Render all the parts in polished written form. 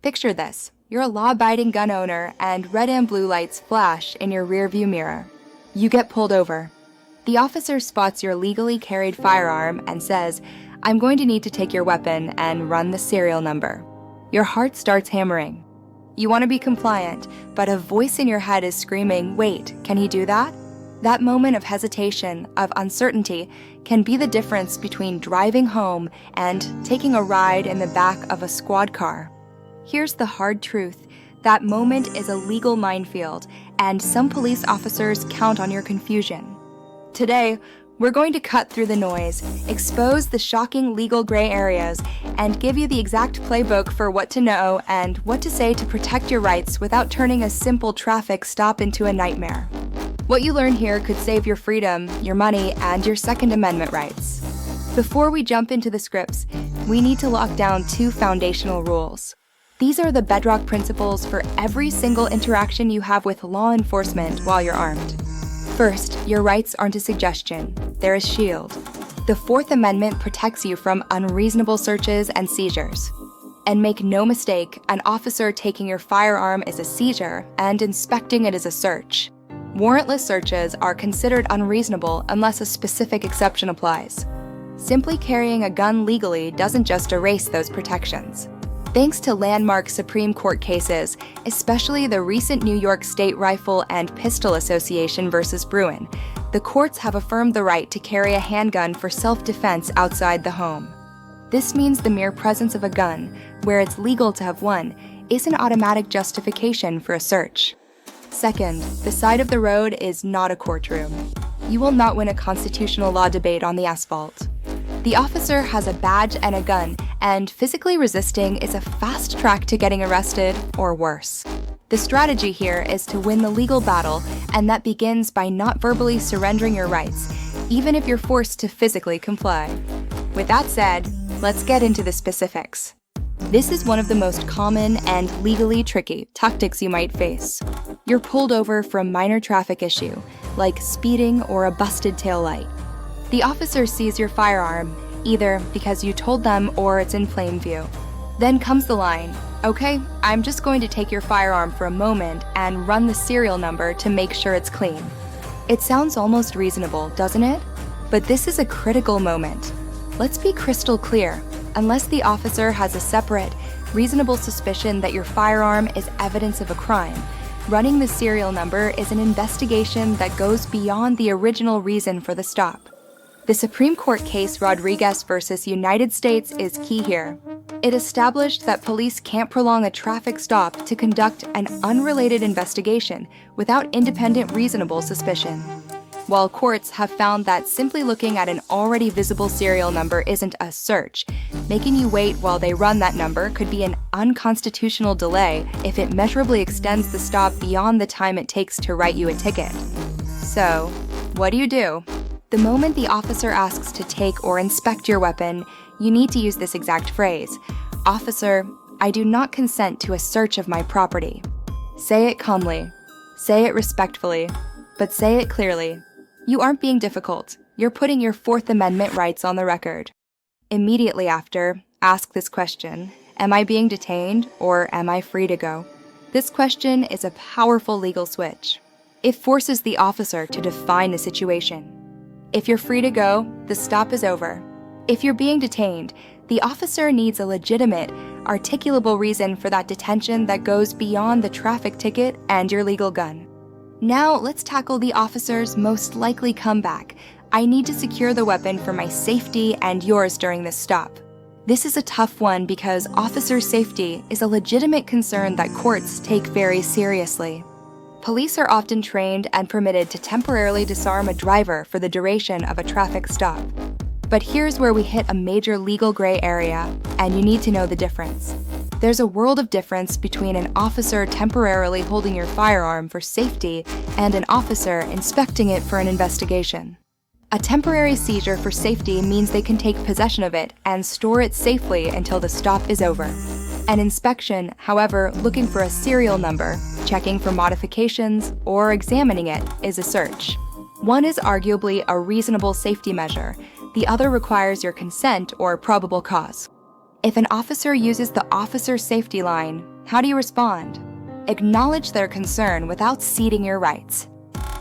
Picture this. You're a law-abiding gun owner and red and blue lights flash in your rearview mirror. You get pulled over. The officer spots your legally carried firearm and says, "I'm going to need to take your weapon and run the serial number." Your heart starts hammering. You want to be compliant, but a voice in your head is screaming, "Wait, can he do that?" That moment of hesitation, of uncertainty, can be the difference between driving home and taking a ride in the back of a squad car. Here's the hard truth. That moment is a legal minefield, and some police officers count on your confusion. Today, we're going to cut through the noise, expose the shocking legal gray areas, and give you the exact playbook for what to know and what to say to protect your rights without turning a simple traffic stop into a nightmare. What you learn here could save your freedom, your money, and your Second Amendment rights. Before we jump into the scripts, we need to lock down two foundational rules. These are the bedrock principles for every single interaction you have with law enforcement while you're armed. First, your rights aren't a suggestion, they're a shield. The Fourth Amendment protects you from unreasonable searches and seizures. And make no mistake, an officer taking your firearm is a seizure and inspecting it is a search. Warrantless searches are considered unreasonable unless a specific exception applies. Simply carrying a gun legally doesn't just erase those protections. Thanks to landmark Supreme Court cases, especially the recent New York State Rifle and Pistol Association versus Bruin, the courts have affirmed the right to carry a handgun for self-defense outside the home. This means the mere presence of a gun, where it's legal to have one, is an automatic justification for a search. Second, the side of the road is not a courtroom. You will not win a constitutional law debate on the asphalt. The officer has a badge and a gun, and physically resisting is a fast track to getting arrested or worse. The strategy here is to win the legal battle, and that begins by not verbally surrendering your rights, even if you're forced to physically comply. With that said, let's get into the specifics. This is one of the most common and legally tricky tactics you might face. You're pulled over for a minor traffic issue, like speeding or a busted taillight. The officer sees your firearm, either because you told them or it's in plain view. Then comes the line, "Okay, I'm just going to take your firearm for a moment and run the serial number to make sure it's clean." It sounds almost reasonable, doesn't it? But this is a critical moment. Let's be crystal clear. Unless the officer has a separate, reasonable suspicion that your firearm is evidence of a crime, running the serial number is an investigation that goes beyond the original reason for the stop. The Supreme Court case Rodriguez versus United States is key here. It established that police can't prolong a traffic stop to conduct an unrelated investigation without independent reasonable suspicion. While courts have found that simply looking at an already visible serial number isn't a search, making you wait while they run that number could be an unconstitutional delay if it measurably extends the stop beyond the time it takes to write you a ticket. So, what do? The moment the officer asks to take or inspect your weapon, you need to use this exact phrase, "Officer, I do not consent to a search of my property." Say it calmly. Say it respectfully. But say it clearly. You aren't being difficult. You're putting your Fourth Amendment rights on the record. Immediately after, ask this question, "Am I being detained or am I free to go?" This question is a powerful legal switch. It forces the officer to define the situation. If you're free to go, the stop is over. If you're being detained, the officer needs a legitimate, articulable reason for that detention that goes beyond the traffic ticket and your legal gun. Now, let's tackle the officer's most likely comeback. "I need to secure the weapon for my safety and yours during this stop." This is a tough one because officer safety is a legitimate concern that courts take very seriously. Police are often trained and permitted to temporarily disarm a driver for the duration of a traffic stop. But here's where we hit a major legal gray area, and you need to know the difference. There's a world of difference between an officer temporarily holding your firearm for safety and an officer inspecting it for an investigation. A temporary seizure for safety means they can take possession of it and store it safely until the stop is over. An inspection, however, looking for a serial number, checking for modifications, or examining it, is a search. One is arguably a reasonable safety measure. The other requires your consent or probable cause. If an officer uses the officer safety line, How do you respond? Acknowledge their concern without ceding your rights.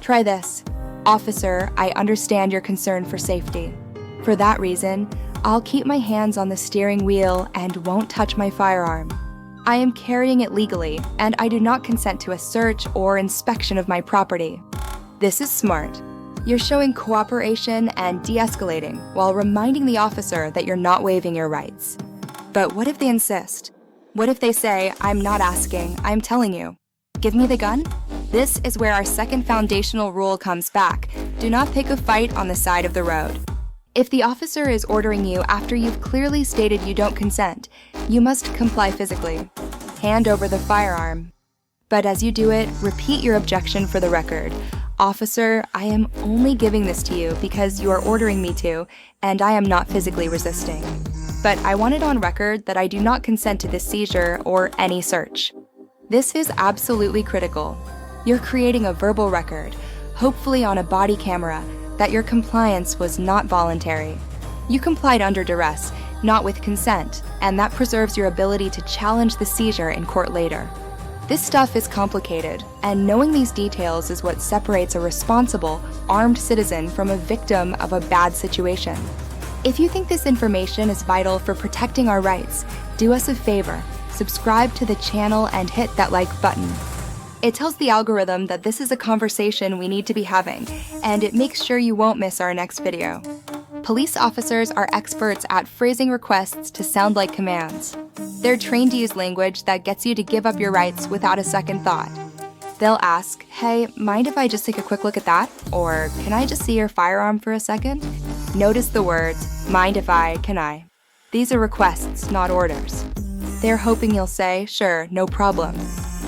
Try this. Officer, I understand your concern for safety. For that reason, I'll keep my hands on the steering wheel and won't touch my firearm. I am carrying it legally, and I do not consent to a search or inspection of my property. This is smart. You're showing cooperation and de-escalating while reminding the officer that you're not waiving your rights. But what if they insist? What if they say, I'm not asking, I'm telling you? Give me the gun? This is where our second foundational rule comes back. Do not pick a fight on the side of the road. If the officer is ordering you after you've clearly stated you don't consent, you must comply physically. Hand over the firearm. But as you do it, repeat your objection for the record. Officer, I am only giving this to you because you are ordering me to, and I am not physically resisting. But I want it on record that I do not consent to this seizure or any search. This is absolutely critical. You're creating a verbal record, hopefully on a body camera, that your compliance was not voluntary. You complied under duress, not with consent, and that preserves your ability to challenge the seizure in court later. This stuff is complicated, and knowing these details is what separates a responsible, armed citizen from a victim of a bad situation. If you think this information is vital for protecting our rights, do us a favor, subscribe to the channel and hit that like button. It tells the algorithm that this is a conversation we need to be having, and it makes sure you won't miss our next video. Police officers are experts at phrasing requests to sound like commands. They're trained to use language that gets you to give up your rights without a second thought. They'll ask, hey, mind if I just take a quick look at that? Or can I just see your firearm for a second? Notice the words, mind if I, can I? These are requests, not orders. They're hoping you'll say, sure, no problem.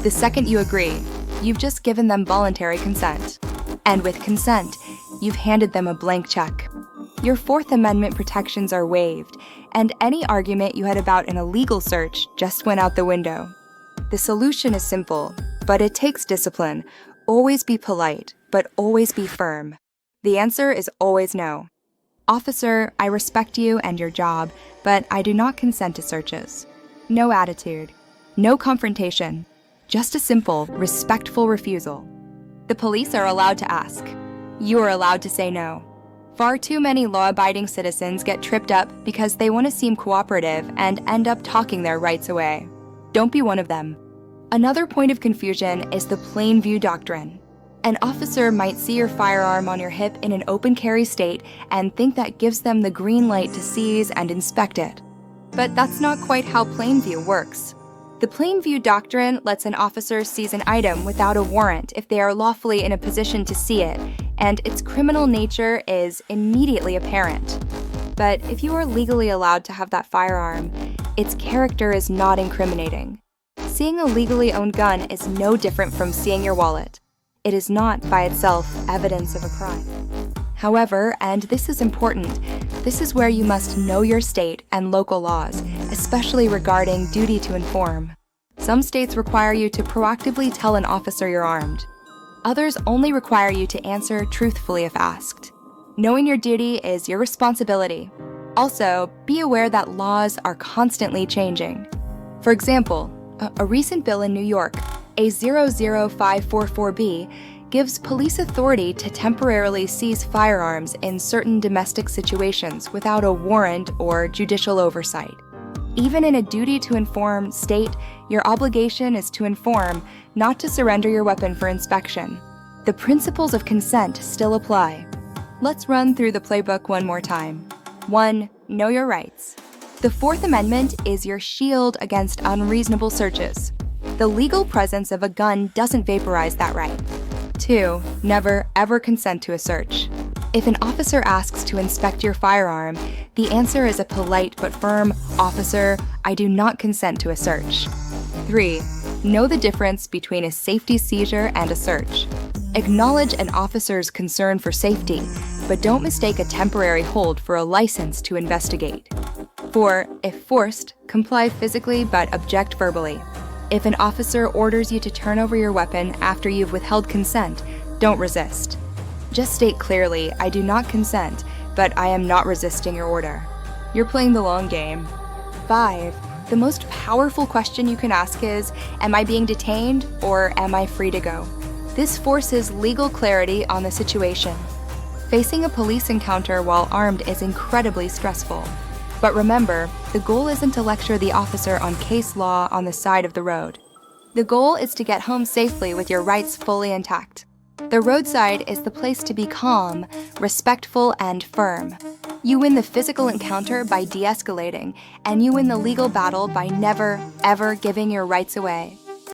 The second you agree, you've just given them voluntary consent. And with consent, you've handed them a blank check. Your Fourth Amendment protections are waived, and any argument you had about an illegal search just went out the window. The solution is simple, but it takes discipline. Always be polite, but always be firm. The answer is always no. Officer, I respect you and your job, but I do not consent to searches. No attitude. No confrontation. Just a simple, respectful refusal. The police are allowed to ask. You are allowed to say no. Far too many law-abiding citizens get tripped up because they want to seem cooperative and end up talking their rights away. Don't be one of them. Another point of confusion is the plain view doctrine. An officer might see your firearm on your hip in an open carry state and think that gives them the green light to seize and inspect it. But that's not quite how plain view works. The plain view doctrine lets an officer seize an item without a warrant if they are lawfully in a position to see it, and its criminal nature is immediately apparent. But if you are legally allowed to have that firearm, its character is not incriminating. Seeing a legally owned gun is no different from seeing your wallet. It is not, by itself, evidence of a crime. However, and this is important, this is where you must know your state and local laws, especially regarding duty to inform. Some states require you to proactively tell an officer you're armed. Others only require you to answer truthfully if asked. Knowing your duty is your responsibility. Also, be aware that laws are constantly changing. For example, a recent bill in New York, a 00544B, gives police authority to temporarily seize firearms in certain domestic situations without a warrant or judicial oversight. Even in a duty to inform state, your obligation is to inform, not to surrender your weapon for inspection. The principles of consent still apply. Let's run through the playbook one more time. 1. Know your rights. The Fourth Amendment is your shield against unreasonable searches. The legal presence of a gun doesn't vaporize that right. 2. Never, ever consent to a search. If an officer asks to inspect your firearm, the answer is a polite but firm, "Officer, I do not consent to a search." 3. Know the difference between a safety seizure and a search. Acknowledge an officer's concern for safety, but don't mistake a temporary hold for a license to investigate. 4. If forced, comply physically but object verbally. If an officer orders you to turn over your weapon after you've withheld consent, don't resist. Just state clearly, I do not consent, but I am not resisting your order. You're playing the long game. 5. the most powerful question you can ask is, am I being detained or am I free to go? This forces legal clarity on the situation. Facing a police encounter while armed is incredibly stressful. But remember, the goal isn't to lecture the officer on case law on the side of the road. The goal is to get home safely with your rights fully intact. The roadside is the place to be calm, respectful, and firm. You win the physical encounter by de-escalating, and you win the legal battle by never, ever giving your rights away.